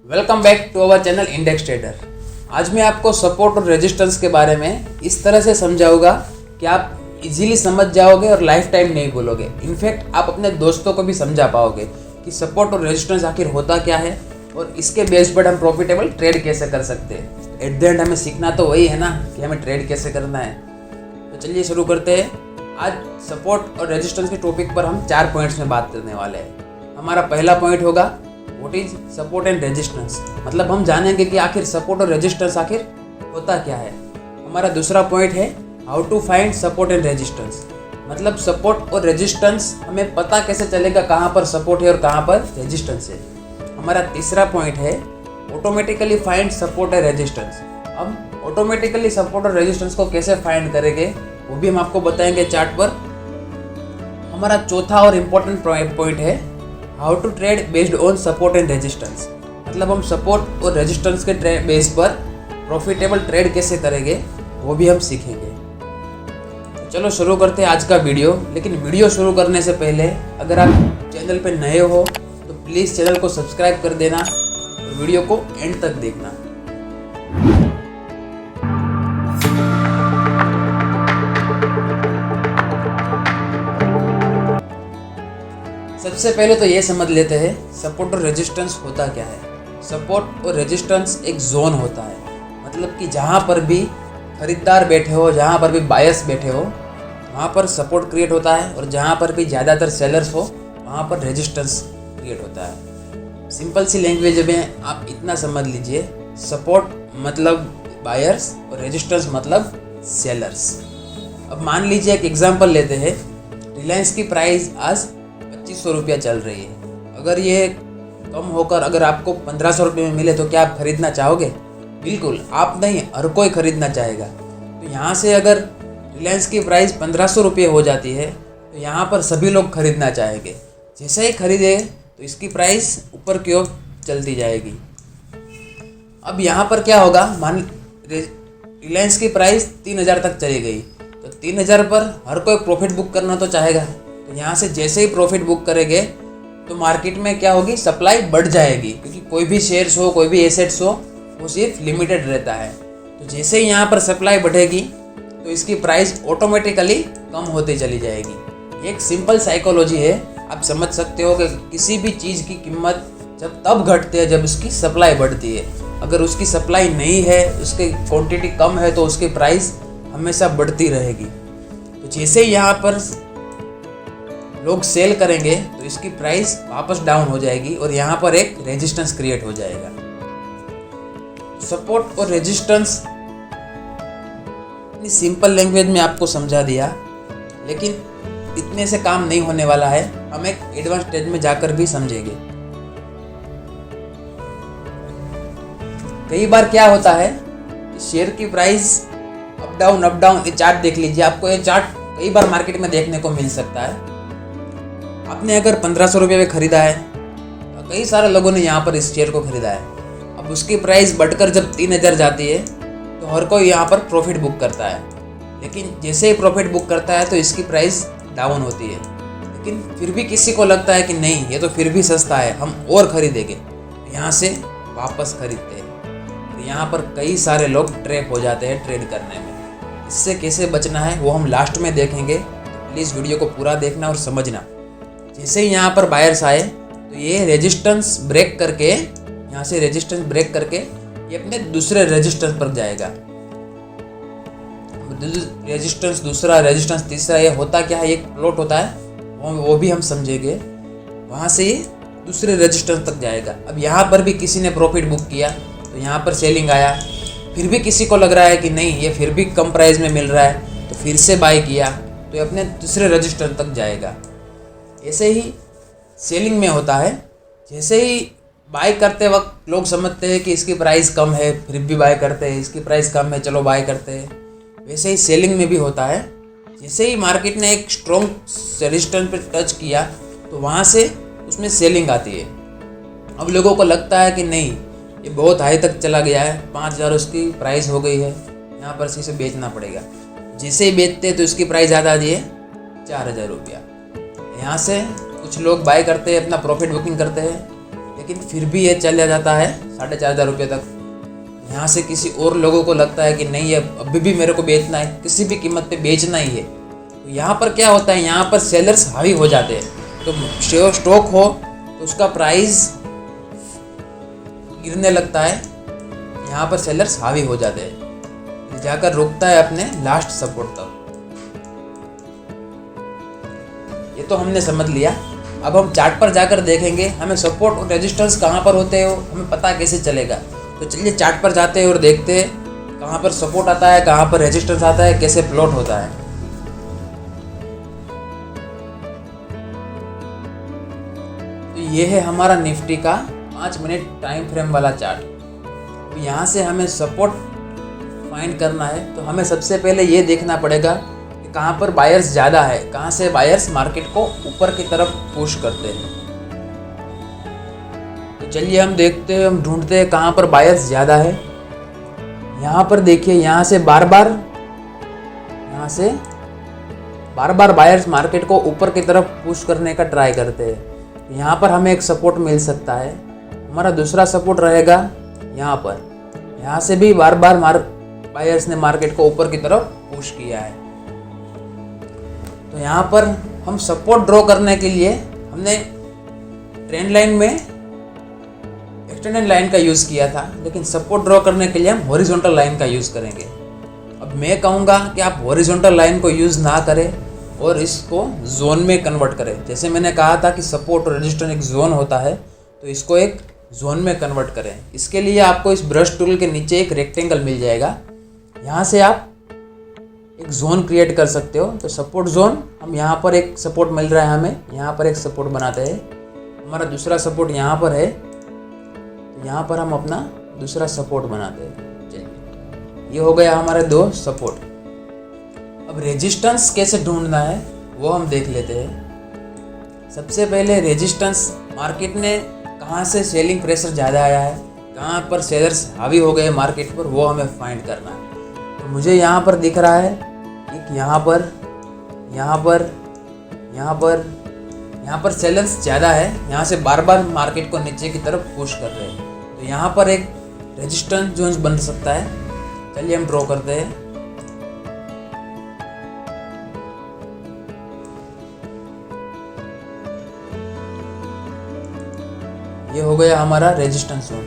Welcome back to our channel index trader. आज मैं आपको सपोर्ट और रेजिस्टेंस के बारे में इस तरह से समझाऊंगा कि आप इजीली समझ जाओगे और लाइफ टाइम नहीं भूलोगे। इनफैक्ट आप अपने दोस्तों को भी समझा पाओगे कि सपोर्ट और रेजिस्टेंस आखिर होता क्या है और इसके बेस पर हम प्रॉफिटेबल ट्रेड कैसे कर सकते हैं। एट द एंड हमें सीखना तो वही है ना कि हमें ट्रेड कैसे करना है। तो चलिए शुरू करते हैं। आज सपोर्ट और रेजिस्टेंस के टॉपिक पर हम 4 पॉइंट्स में बात करने वाले हैं। हमारा पहला पॉइंट होगा what is support and resistance, मतलब हम जानेंगे कि आखिर सपोर्ट और रेजिस्टेंस आखिर होता क्या है। हमारा दूसरा पॉइंट है how to find support and resistance, मतलब सपोर्ट और रेजिस्टेंस हमें पता कैसे चलेगा कहाँ पर सपोर्ट है और कहाँ पर रेजिस्टेंस है। हमारा तीसरा पॉइंट है automatically find support and resistance. अब ऑटोमेटिकली सपोर्ट और रेजिस्टेंस को कैसे फाइंड करेंगे वो भी हम आपको बताएंगे चार्ट पर। हमारा चौथा और इम्पोर्टेंट पॉइंट है how to trade based on support and resistance, मतलब हम सपोर्ट और रेजिस्टेंस के बेस पर प्रॉफिटेबल ट्रेड कैसे करेंगे वो भी हम सीखेंगे। तो चलो शुरू करते हैं आज का वीडियो। लेकिन वीडियो शुरू करने से पहले अगर आप चैनल पर नए हो तो प्लीज़ चैनल को सब्सक्राइब कर देना और वीडियो को एंड तक देखना। सबसे पहले तो ये समझ लेते हैं सपोर्ट और रेजिस्टेंस होता क्या है। सपोर्ट और रेजिस्टेंस एक जोन होता है, मतलब कि जहाँ पर भी खरीदार बैठे हो, जहाँ पर भी बायर्स बैठे हो वहाँ पर सपोर्ट क्रिएट होता है और जहाँ पर भी ज़्यादातर सेलर्स हो वहाँ पर रेजिस्टेंस क्रिएट होता है। सिंपल सी लैंग्वेज में आप इतना समझ लीजिए, सपोर्ट मतलब बायर्स और रेजिस्टेंस मतलब सेलर्स। अब मान लीजिए एक एग्जांपल लेते हैं, रिलायंस की प्राइस आज 2500 रुपया चल रही है। अगर ये कम होकर अगर आपको 1500 रुपये में मिले तो क्या आप खरीदना चाहोगे? बिल्कुल आप नहीं, हर कोई खरीदना चाहेगा। तो यहाँ से अगर रिलायंस की प्राइस 1500 रुपये हो जाती है तो यहाँ पर सभी लोग खरीदना चाहेंगे। जैसे ही खरीदे तो इसकी प्राइस ऊपर की ओर चलती जाएगी। अब यहाँ पर क्या होगा, मान रिलायंस की प्राइस 3000 तक चली गई तो 3000 पर हर कोई प्रॉफिट बुक करना तो चाहेगा। तो यहाँ से जैसे ही प्रॉफिट बुक करेंगे तो मार्केट में क्या होगी, सप्लाई बढ़ जाएगी, क्योंकि कोई भी शेयर्स हो, कोई भी एसेट्स हो, वो सिर्फ लिमिटेड रहता है। तो जैसे ही यहाँ पर सप्लाई बढ़ेगी तो इसकी प्राइस ऑटोमेटिकली कम होती चली जाएगी। एक सिंपल साइकोलॉजी है, आप समझ सकते हो कि किसी भी चीज़ की कीमत जब तब घटती है जब उसकी सप्लाई बढ़ती है। अगर उसकी सप्लाई नहीं है, उसकी क्वान्टिटी कम है तो उसकी प्राइस हमेशा बढ़ती रहेगी। तो जैसे ही यहाँ पर लोग सेल करेंगे तो इसकी प्राइस वापस डाउन हो जाएगी और यहाँ पर एक रेजिस्टेंस क्रिएट हो जाएगा। सपोर्ट और रेजिस्टेंस इतनी सिंपल लैंग्वेज में आपको समझा दिया, लेकिन इतने से काम नहीं होने वाला है, हम एक एडवांस स्टेज में जाकर भी समझेंगे। कई बार क्या होता है, शेयर की प्राइस अप डाउन, ये चार्ट देख लीजिए, आपको ये चार्ट कई बार मार्केट में देखने को मिल सकता है। आपने अगर 1500 रुपये में ख़रीदा है, कई सारे लोगों ने यहाँ पर इस शेयर को ख़रीदा है। अब उसकी प्राइस बढ़कर जब 3000 जाती है तो हर कोई यहाँ पर प्रॉफिट बुक करता है, लेकिन जैसे ही प्रॉफिट बुक करता है तो इसकी प्राइस डाउन होती है। लेकिन फिर भी किसी को लगता है कि नहीं, ये तो फिर भी सस्ता है, हम और ख़रीदेंगे, यहाँ से वापस ख़रीदते हैं। तो यहाँ पर कई सारे लोग ट्रैप हो जाते हैं ट्रेड करने में। इससे कैसे बचना है वो हम लास्ट में देखेंगे, तो प्लीज़ वीडियो को पूरा देखना और समझना। जैसे ही यहाँ पर बायर्स आए तो ये रेजिस्टेंस ब्रेक करके, यहाँ से रेजिस्टेंस ब्रेक करके ये अपने दूसरे रेजिस्टेंस पर जाएगा। रेजिस्टेंस दूसरा, रेजिस्टेंस तीसरा, ये होता क्या है, एक प्लॉट होता है, वो भी हम समझेंगे। वहाँ से ये दूसरे रेजिस्टेंस तक जाएगा। अब यहाँ पर भी किसी ने प्रॉफिट बुक किया तो यहाँ पर सेलिंग आया, फिर भी किसी को लग रहा है कि नहीं ये फिर भी कम प्राइस में मिल रहा है तो फिर से बाय किया तो ये अपने दूसरे रेजिस्टेंस तक जाएगा। ऐसे ही सेलिंग में होता है, जैसे ही बाय करते वक्त लोग समझते हैं कि इसकी प्राइस कम है फिर भी बाय करते हैं, इसकी प्राइस कम है चलो बाय करते हैं। वैसे ही सेलिंग में भी होता है, जैसे ही मार्केट ने एक स्ट्रॉन्ग रेजिस्टेंस पे टच किया तो वहाँ से उसमें सेलिंग आती है। अब लोगों को लगता है कि नहीं ये बहुत हाई तक चला गया है, 5000 उसकी प्राइस हो गई है, यहाँ पर इसे बेचना पड़ेगा। जैसे ही बेचते तो इसकी प्राइस ज़्यादा आती है 4000 रुपया। यहाँ से कुछ लोग बाय करते हैं, अपना प्रॉफिट बुकिंग करते हैं, लेकिन फिर भी ये चला जाता है 4,500 रुपये तक। यहाँ से किसी और लोगों को लगता है कि नहीं, ये अभी भी मेरे को बेचना है, किसी भी कीमत पे बेचना ही है। तो यहाँ पर क्या होता है, यहाँ पर सेलर्स हावी हो जाते हैं। तो स्टॉक हो तो उसका प्राइस गिरने लगता है, यहाँ पर सेलर्स हावी हो जाते हैं, जाकर रुकता है अपने लास्ट सपोर्ट तक। ये तो हमने समझ लिया। अब हम चार्ट पर जाकर देखेंगे हमें सपोर्ट और रेजिस्टेंस कहाँ पर होते हैं, हमें पता कैसे चलेगा। तो चलिए चार्ट पर जाते हैं और देखते हैं कहाँ पर सपोर्ट आता है, कहाँ पर रेजिस्टेंस आता है, कैसे प्लॉट होता है। तो ये है हमारा निफ्टी का 5 मिनट टाइम फ्रेम वाला चार्ट। तो यहाँ से हमें सपोर्ट फाइंड करना है, तो हमें सबसे पहले ये देखना पड़ेगा कि कहाँ पर बायर्स ज़्यादा है, कहाँ से बायर्स मार्केट को ऊपर की तरफ पुश करते हैं। तो चलिए हम देखते हैं, हम ढूंढते हैं कहाँ पर बायर्स ज़्यादा है। यहाँ पर देखिए, यहाँ से बार बार बायर्स मार्केट को ऊपर की तरफ पुश करने का ट्राई करते हैं। यहाँ पर हमें एक सपोर्ट मिल सकता है। हमारा दूसरा सपोर्ट रहेगा यहाँ पर। यहाँ से भी बार बायर्स ने मार्केट को ऊपर की तरफ पुश किया है। तो यहाँ पर हम सपोर्ट ड्रॉ करने के लिए हमने ट्रेंड लाइन में एक्सटेंडेड लाइन का यूज़ किया था, लेकिन सपोर्ट ड्रॉ करने के लिए हम हॉरिजॉन्टल लाइन का यूज़ करेंगे। अब मैं कहूँगा कि आप हॉरिजॉन्टल लाइन को यूज़ ना करें और इसको जोन में कन्वर्ट करें। जैसे मैंने कहा था कि सपोर्ट और रेजिस्टेंस एक जोन होता है, तो इसको एक जोन में कन्वर्ट करें। इसके लिए आपको इस ब्रश टूल के नीचे एक रेक्टेंगल मिल जाएगा, यहाँ से आप एक जोन क्रिएट कर सकते हो। तो सपोर्ट जोन, हम यहाँ पर एक सपोर्ट मिल रहा है, हमें यहाँ पर एक सपोर्ट बनाते हैं। हमारा दूसरा सपोर्ट यहाँ पर है, तो यहाँ पर हम अपना दूसरा सपोर्ट बनाते हैं। चलिए, ये हो गया हमारे 2 सपोर्ट। अब रेजिस्टेंस कैसे ढूंढना है वो हम देख लेते हैं। सबसे पहले रेजिस्टेंस, मार्केट ने कहाँ से सेलिंग प्रेशर ज़्यादा आया है, कहाँ पर सेलर्स हावी हो गए मार्केट पर, वो हमें फाइंड करना है। तो मुझे यहाँ पर दिख रहा है कि यहाँ पर सेलर्स ज़्यादा है, यहाँ से बार मार्केट को नीचे की तरफ पुश कर रहे हैं। तो यहाँ पर एक रेजिस्टेंस जोन बन सकता है। चलिए हम ड्रॉ करते हैं। ये हो गया हमारा रेजिस्टेंस जोन।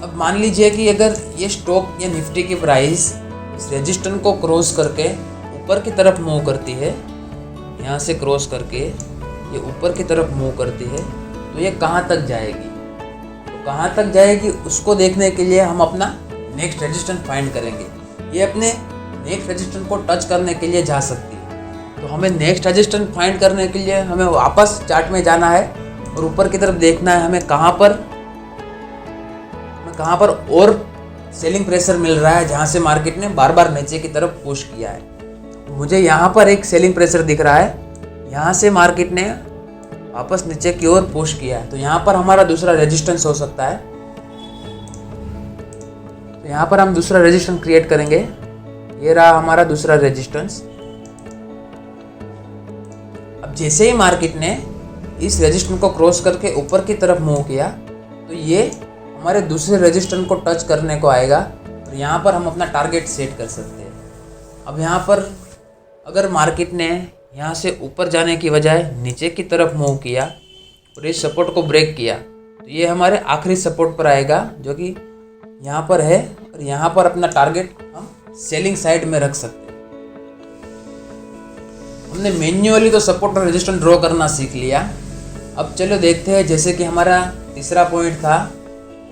अब मान लीजिए कि अगर ये स्टॉक या निफ्टी की प्राइस इस रेजिस्टेंस को क्रॉस करके ऊपर की तरफ मूव करती है, यहाँ से क्रॉस करके ये ऊपर की तरफ मूव करती है, तो ये कहाँ तक जाएगी। तो कहाँ तक जाएगी उसको देखने के लिए हम अपना नेक्स्ट रेजिस्टेंस फाइंड करेंगे। ये अपने नेक्स्ट रेजिस्टेंस को टच करने के लिए जा सकती है। तो हमें नेक्स्ट रेजिस्टेंस फाइंड करने के लिए हमें वापस चार्ट में जाना है और ऊपर की तरफ देखना है हमें कहाँ पर और सेलिंग प्रेशर मिल रहा है, जहाँ से मार्केट ने बार नीचे की तरफ पुश किया है। मुझे यहाँ पर एक सेलिंग प्रेशर दिख रहा है, यहाँ से मार्केट ने वापस नीचे की ओर पुश किया है। तो यहाँ पर हमारा दूसरा रेजिस्टेंस हो सकता है। तो यहाँ पर हम दूसरा रेजिस्टेंस क्रिएट करेंगे। ये रहा हमारा दूसरा रेजिस्टेंस। अब जैसे ही मार्केट ने इस रेजिस्टेंस को क्रॉस करके ऊपर की तरफ मूव किया, तो ये हमारे दूसरे रेजिस्टेंस को टच करने को आएगा और यहाँ पर हम अपना टारगेट सेट कर सकते हैं। अब यहाँ पर अगर मार्केट ने यहाँ से ऊपर जाने की बजाय नीचे की तरफ मूव किया और इस सपोर्ट को ब्रेक किया, तो ये हमारे आखिरी सपोर्ट पर आएगा, जो कि यहाँ पर है। और यहाँ पर अपना टारगेट हम सेलिंग साइड में रख सकते हैं। हमने मैन्युअली तो सपोर्ट और रेजिस्टेंस ड्रॉ करना सीख लिया। अब चलो देखते हैं, जैसे कि हमारा तीसरा पॉइंट था,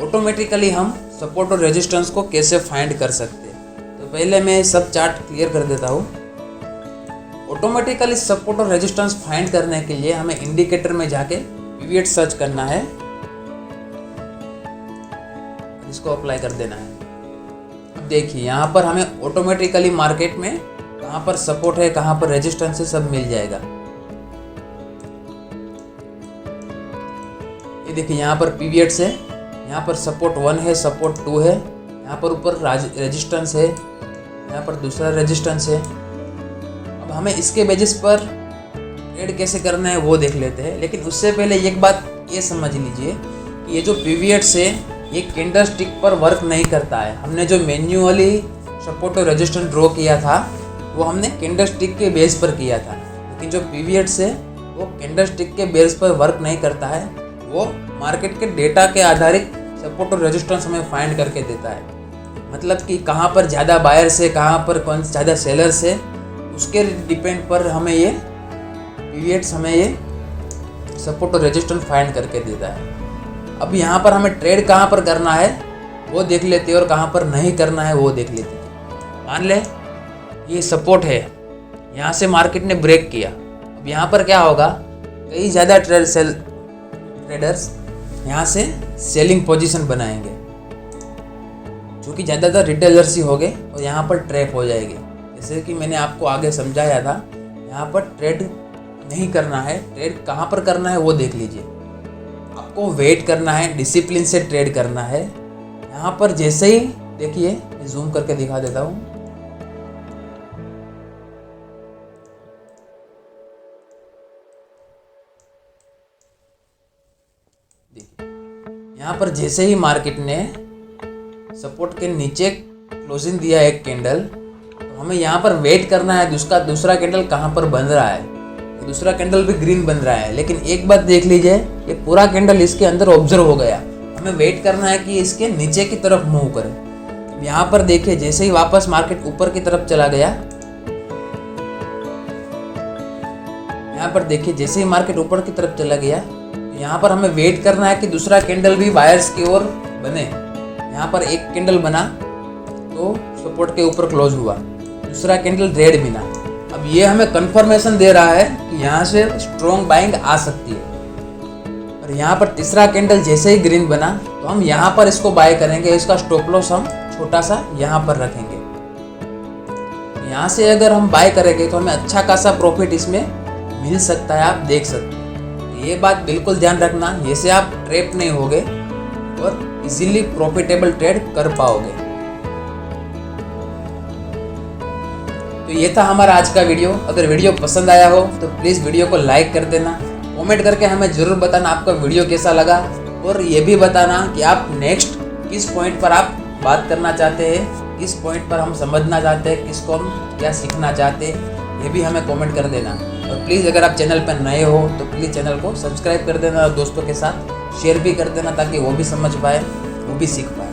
ऑटोमेटिकली हम सपोर्ट और रेजिस्टेंस को कैसे फाइंड कर सकते हैं। तो पहले मैं सब चार्ट क्लियर कर देता हूँ। ऑटोमेटिकली सपोर्ट और रेजिस्टेंस फाइंड करने के लिए हमें इंडिकेटर में जाके पीवीएट सर्च करना है, इसको अप्लाई कर देना है। अब देखिए यहाँ पर हमें ऑटोमेटिकली मार्केट में कहाँ पर सपोर्ट है, कहाँ पर रेजिस्टेंस है, सब मिल जाएगा। ये देखिए यहाँ पर पीवीएट्स है, यहाँ पर सपोर्ट 1 है, सपोर्ट 2 है, यहाँ पर ऊपर रेजिस्टेंस है, यहाँ पर दूसरा रेजिस्टेंस है, हमें इसके बेसिस पर ट्रेड कैसे करना है वो देख लेते हैं। लेकिन उससे पहले एक बात ये समझ लीजिए कि ये जो पीवीएट्स है ये कैंडल स्टिक पर वर्क नहीं करता है। हमने जो मैन्युअली सपोर्ट और रेजिस्टेंस ड्रॉ किया था वो हमने कैंडल स्टिक के बेस पर किया था, लेकिन जो पीवीएट्स है वो कैंडल स्टिक के बेस पर वर्क नहीं करता है। वो मार्केट के डेटा के आधारित सपोर्ट और रेजिस्टेंस हमें फाइंड करके देता है। मतलब कि कहाँ पर ज़्यादा बायर्स है, कहाँ पर कौन ज़्यादा सेलर्स है, उसके डिपेंड पर हमें ये पीवीएट्स हमें ये सपोर्ट और रेजिस्टेंस फाइंड करके देता है। अब यहाँ पर हमें ट्रेड कहाँ पर करना है वो देख लेते हैं और कहाँ पर नहीं करना है वो देख लेते हैं। मान ले ये सपोर्ट है, यहाँ से मार्केट ने ब्रेक किया। अब यहाँ पर क्या होगा, कई ज़्यादा ट्रेडर्स यहाँ से सेलिंग पोजीशन बनाएंगे, जो कि ज़्यादातर रिटेलर्स ही हो गए और यहाँ पर ट्रैप हो जाएंगे। जैसे कि मैंने आपको आगे समझाया था, यहाँ पर ट्रेड नहीं करना है। ट्रेड कहाँ पर करना है वो देख लीजिए। आपको वेट करना है, डिसिप्लिन से ट्रेड करना है। यहाँ पर जैसे ही देखिए, मैं जूम करके दिखा देता हूँ। देखिए यहाँ पर जैसे ही मार्केट ने सपोर्ट के नीचे क्लोजिंग दिया एक कैंडल, तो हमें यहाँ पर वेट करना है उसका दूसरा कैंडल कहाँ पर बन रहा है। दूसरा कैंडल भी ग्रीन बन रहा है, लेकिन एक बात देख लीजिए, ये पूरा कैंडल इसके अंदर ऑब्जर्व हो गया। हमें वेट करना है कि इसके नीचे की तरफ मूव करे। यहाँ पर देखिए जैसे ही वापस मार्केट ऊपर की तरफ चला गया, यहाँ पर देखिए जैसे ही मार्केट ऊपर की तरफ चला गया, यहाँ पर हमें वेट करना है कि दूसरा कैंडल भी बायर्स की ओर बने। यहाँ पर एक कैंडल बना तो सपोर्ट के ऊपर क्लोज हुआ, दूसरा कैंडल रेड बिना। अब ये हमें कंफर्मेशन दे रहा है कि यहाँ से स्ट्रॉन्ग बाइंग आ सकती है। और यहाँ पर तीसरा कैंडल जैसे ही ग्रीन बना तो हम यहाँ पर इसको बाय करेंगे। इसका स्टॉप लॉस हम छोटा सा यहाँ पर रखेंगे। यहाँ से अगर हम बाय करेंगे तो हमें अच्छा खासा प्रॉफिट इसमें मिल सकता है, आप देख सकते हैं। ये बात बिल्कुल ध्यान रखना, जैसे आप ट्रैप नहीं होगे और इजीली प्रॉफिटेबल ट्रेड कर पाओगे। तो ये था हमारा आज का वीडियो। अगर वीडियो पसंद आया हो तो प्लीज़ वीडियो को लाइक कर देना। कमेंट करके हमें ज़रूर बताना आपका वीडियो कैसा लगा, और ये भी बताना कि आप नेक्स्ट किस पॉइंट पर आप बात करना चाहते हैं, किस पॉइंट पर हम समझना चाहते हैं, किसको हम क्या सीखना चाहते हैं, ये भी हमें कमेंट कर देना। और प्लीज़ अगर आप चैनल पर नए हो तो प्लीज़ चैनल को सब्सक्राइब कर देना और दोस्तों के साथ शेयर भी कर देना, ताकि वो भी समझ पाए, वो भी सीख पाए।